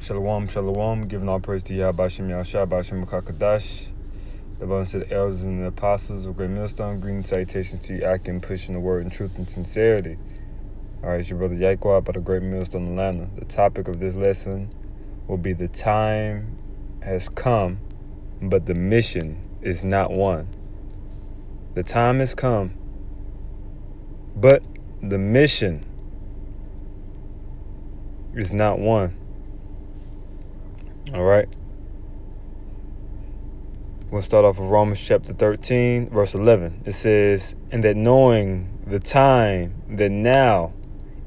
Shalom, shalom. Giving all praise to Yahweh Shem Yahshua, B'Shem Kakadash. The abundance of the elders and the apostles of Great Millstone. Greeting salutations to you, acting, pushing the word in truth and sincerity. All right, it's your brother Yaquab by the Great Millstone, Atlanta. The topic of this lesson will be the time has come, but the mission is not one. The time has come, but the mission is not one. All right. We'll start off with Romans chapter 13, verse 11. It says, "And that knowing the time, that now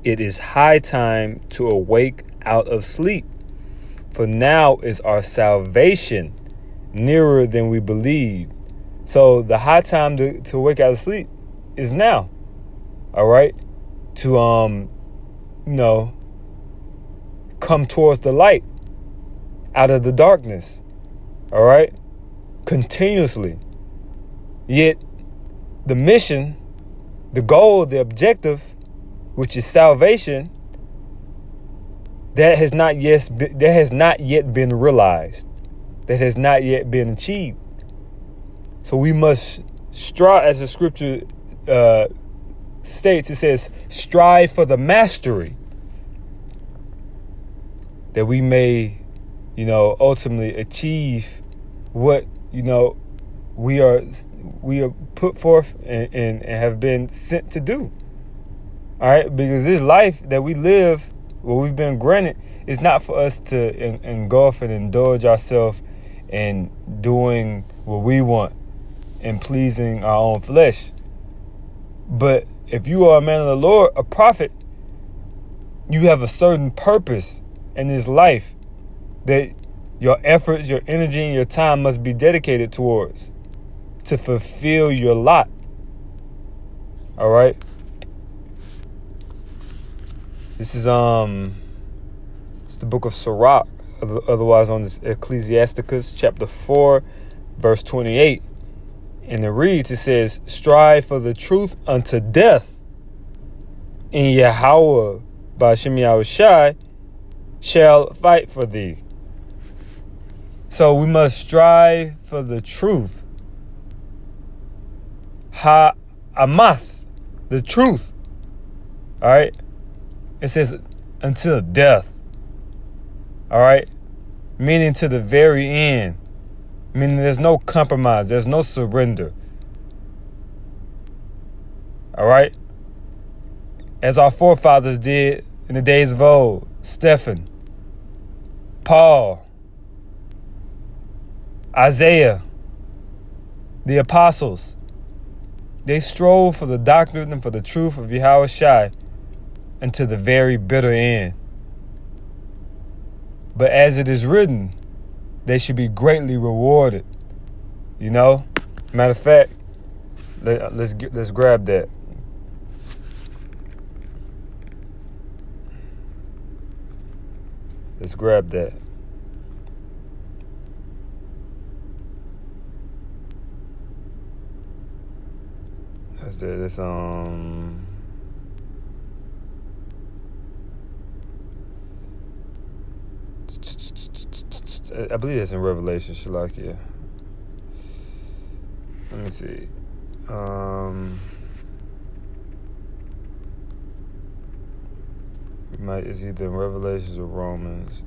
it is high time to awake out of sleep. For now is our salvation nearer than we believe." So the high time to wake out of sleep is now. All right. To, come towards the light out of the darkness. All right. Continuously. Yet the mission, the goal, the objective, which is salvation, that has not yet been realized. That has not yet been achieved. So we must strive, as the scripture states, it says, strive for the mastery, that we may, ultimately achieve what, we are put forth and have been sent to do. All right, because this life that we live, what we've been granted, is not for us to engulf and indulge ourselves in doing what we want and pleasing our own flesh. But if you are a man of the Lord, a prophet, you have a certain purpose in this life that your efforts, your energy, and your time must be dedicated towards to fulfill your lot. All right. This is it's the book of Sirach, otherwise known as Ecclesiasticus, chapter 4, verse 28. And it reads, it says, "Strive for the truth unto death, and Yahweh B'Shem Yahushai shall fight for thee." So we must strive for the truth. Ha'amath, the truth. All right. It says until death. All right. Meaning to the very end. Meaning there's no compromise. There's no surrender. All right. As our forefathers did in the days of old. Stephen, Paul, Isaiah, the apostles, they strove for the doctrine and for the truth of Yahweh Shai until the very bitter end. But as it is written, they should be greatly rewarded. Matter of fact, let's grab that. Let's grab that. That's I believe it's in Revelation, Shalakia. Let me see. It's either in Revelations or Romans.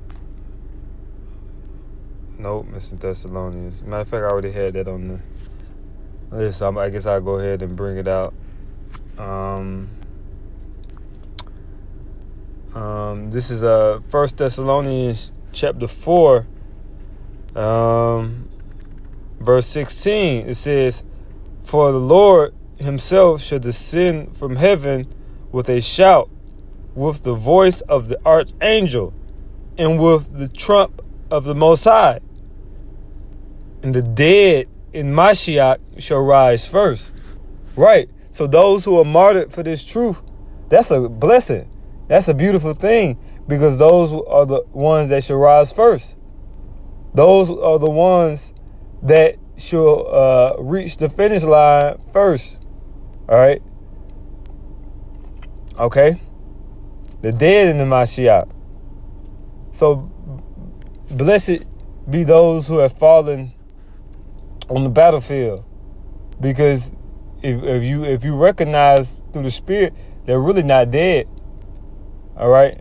Nope, it's in Thessalonians. Matter of fact, I already had that on the list. I guess I'll go ahead and bring it out. This is 1 Thessalonians chapter 4, verse 16. It says, "For the Lord himself shall descend from heaven with a shout, with the voice of the archangel, and with the trump of the Most High. And the dead in Mashiach shall rise first." Right. So those who are martyred for this truth, that's a blessing. That's a beautiful thing, because those are the ones that shall rise first. Those are the ones that shall reach the finish line first. All right. Okay. The dead in the Mashiach. So blessed be those who have fallen on the battlefield, because if you recognize through the Spirit, they're really not dead. All right,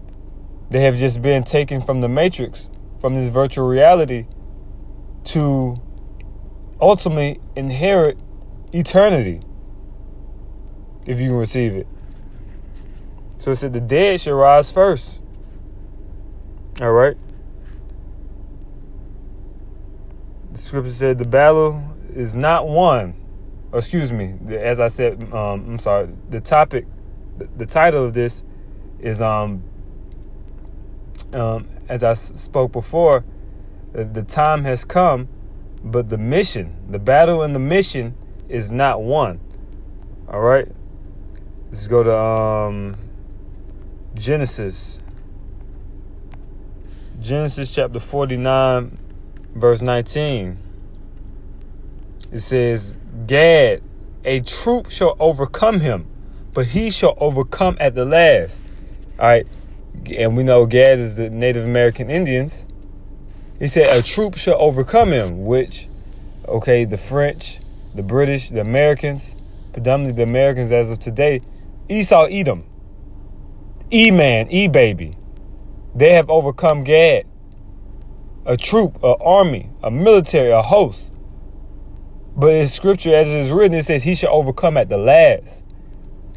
they have just been taken from the matrix, from this virtual reality, to ultimately inherit eternity, if you can receive it. So it said the dead shall rise first. All right. The scripture said the battle is not won. Or excuse me, as I said, I'm sorry. The topic, the title of this is as I spoke before, the time has come, but the mission, the battle and the mission is not won. All right. Let's go to Genesis chapter 49, verse 19. It says, Gad, a troop shall overcome him, but he shall overcome at the last. All right. And we know Gad is the Native American Indians. He said a troop shall overcome him, which, okay, the French, the British, the Americans, predominantly the Americans as of today, Esau, Edom, E-Man, E-Baby, they have overcome Gad. A troop, an army, a military, a host. But in scripture, as it is written, it says he shall overcome at the last.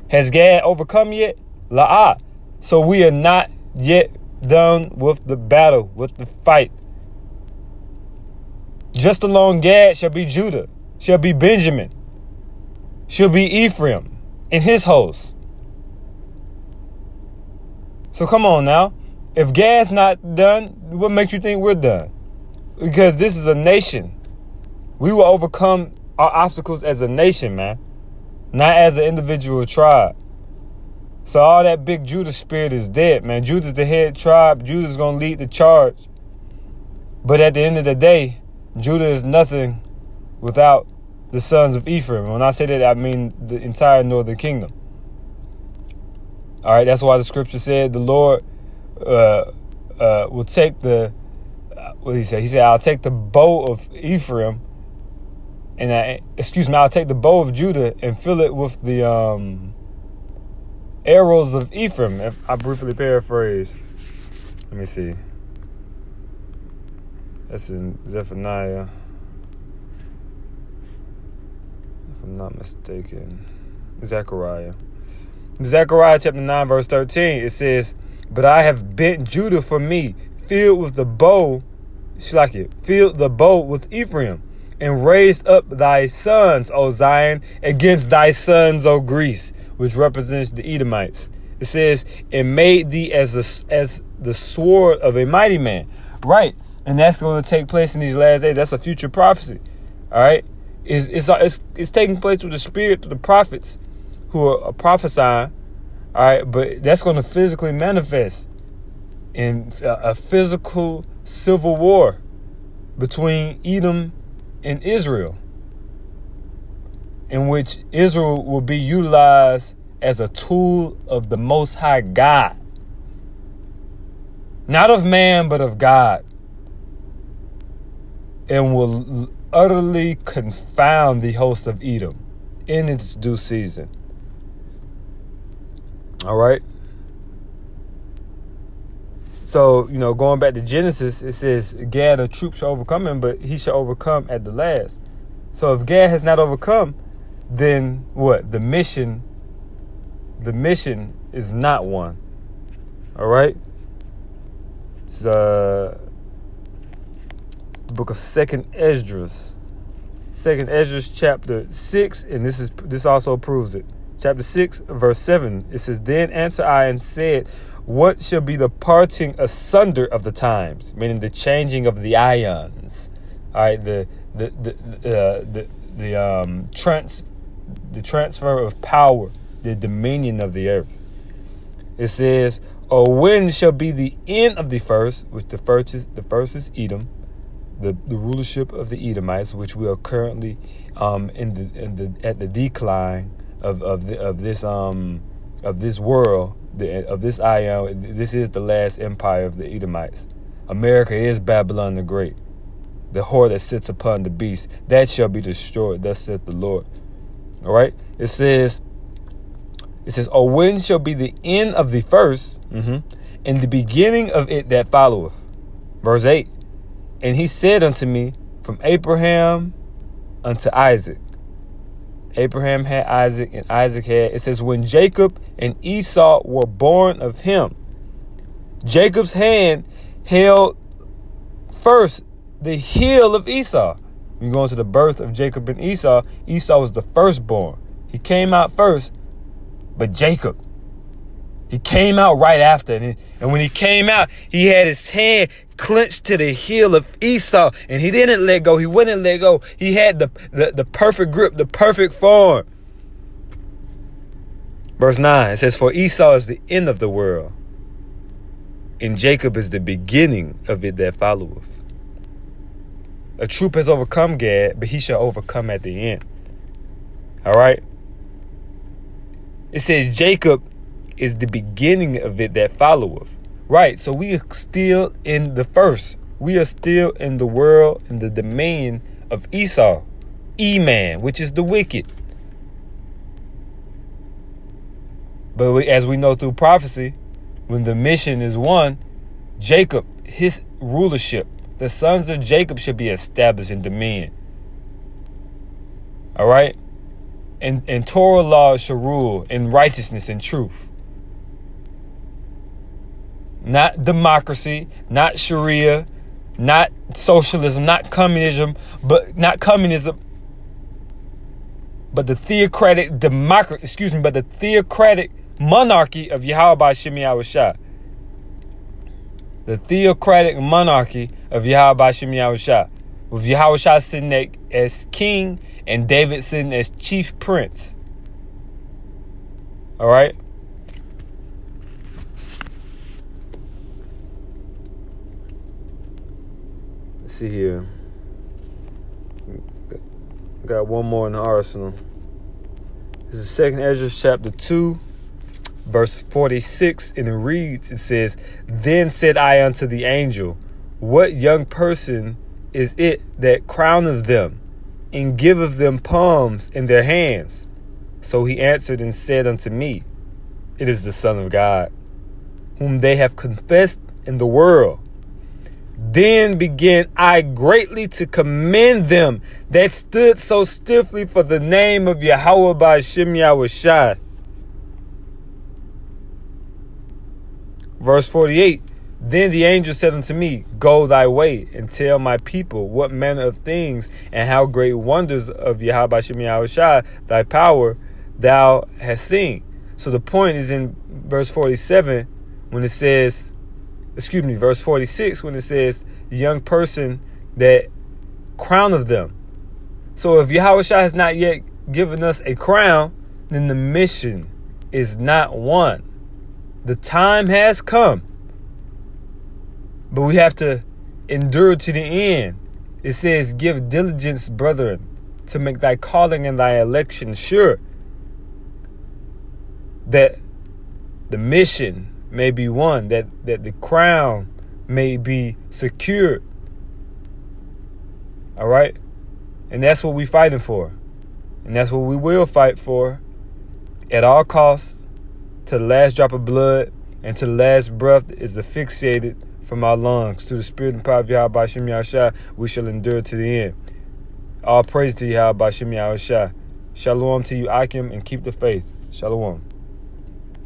Has Gad overcome yet? La'ah. So we are not yet done with the battle, with the fight. Just along Gad shall be Judah, shall be Benjamin, shall be Ephraim and his host. So come on now. If Gad's not done, what makes you think we're done? Because this is a nation. We will overcome our obstacles as a nation, man, not as an individual tribe. So all that big Judah spirit is dead, man. Judah's the head tribe. Judah's going to lead the charge. But at the end of the day, Judah is nothing without the sons of Ephraim. When I say that, I mean the entire northern kingdom. All right, that's why the scripture said the Lord will take the, what did he say? He said, I'll take the bow of Ephraim, and I'll take the bow of Judah and fill it with the arrows of Ephraim. If I briefly paraphrase. Let me see. That's in Zephaniah, if I'm not mistaken. Zechariah chapter 9, verse 13. It says, but I have bent Judah for me, filled the bow with Ephraim, and raised up thy sons, O Zion, against thy sons, O Greece, which represents the Edomites. It says, and made thee as the sword of a mighty man. Right. And that's going to take place in these last days. That's a future prophecy. All right. It's taking place with the spirit of the prophets who are prophesying. All right. But that's going to physically manifest in a physical civil war between Edom and Israel, in which Israel will be utilized as a tool of the Most High God. Not of man, but of God. And will utterly confound the host of Edom in its due season. All right. So, going back to Genesis, it says, Gad, a troop shall overcome him, but he shall overcome at the last. So if Gad has not overcome, then what? The mission is not won. All right. It's the book of Second Esdras chapter 6, and this also proves it. Chapter 6, verse 7. It says, then answered I and said, what shall be the parting asunder of the times, meaning the changing of the ions? All right, the transfer of power, the dominion of the earth. It says, or when shall be the end of the first, which the first is Edom, the rulership of the Edomites, which we are currently at the decline of this world, of this ion. This is the last empire of the Edomites. America is Babylon the Great, the whore that sits upon the beast. That shall be destroyed, thus saith the Lord. All right? It says, "Oh, when shall be the end of the first, and the beginning of it that followeth?" Verse 8, "And he said unto me, from Abraham unto Isaac." Abraham had Isaac, and Isaac had, it says, "When Jacob and Esau were born of him, Jacob's hand held first the heel of Esau." When you go into the birth of Jacob and Esau, Esau was the firstborn. He came out first, but Jacob, he came out right after. And when he came out, he had his hand clenched to the heel of Esau, and he didn't let go. He wouldn't let go. He had the perfect grip, the perfect form. Verse 9, it says, "For Esau is the end of the world, and Jacob is the beginning of it that followeth. A troop has overcome Gad, but he shall overcome at the end." All right? It says Jacob is the beginning of it that followeth. Right, so we are still in the first. We are still in the world, in the domain of Esau, E-man, which is the wicked. But as we know through prophecy, when the mission is won, Jacob, his rulership, the sons of Jacob should be established in dominion. All right? And Torah laws shall rule in righteousness and truth. Not democracy, not Sharia, not socialism, not communism, but the theocratic the theocratic monarchy of Yahweh Ba'Shem Yahushua. The theocratic monarchy of Yahweh Ba'Shem Yahushua, with Yahushua sitting as king and David sitting as chief prince. All right? Let's see here. Got one more in the arsenal. This is 2nd Ezra chapter 2, verse 46, and it reads, it says, "Then said I unto the angel, what young person is it that crowneth them, and giveth them palms in their hands? So he answered and said unto me, It is the Son of God, whom they have confessed in the world. Then began I greatly to commend them that stood so stiffly for the name of Yahweh Ba'Shem Yahushua." Verse 48, "Then the angel said unto me, Go thy way, and tell my people what manner of things and how great wonders of Yahweh Ba'Shem Yahushua, thy power, thou hast seen." So the point is in verse 47 when it says, verse 46 when it says, "The young person that crowneth them." So if Yahushua has not yet given us a crown, then the mission is not won. The time has come, but we have to endure to the end. It says, "Give diligence, brethren, to make thy calling and thy election sure, that the mission may be won, that the crown may be secured." All right? And that's what we're fighting for. And that's what we will fight for at all costs, to the last drop of blood and to the last breath is asphyxiated from our lungs. To the spirit and power of Yahweh Ba'Shem Yahushua, we shall endure to the end. All praise to Yahweh Ba'Shem Yahushua. Shalom to you, Akim, and keep the faith. Shalom.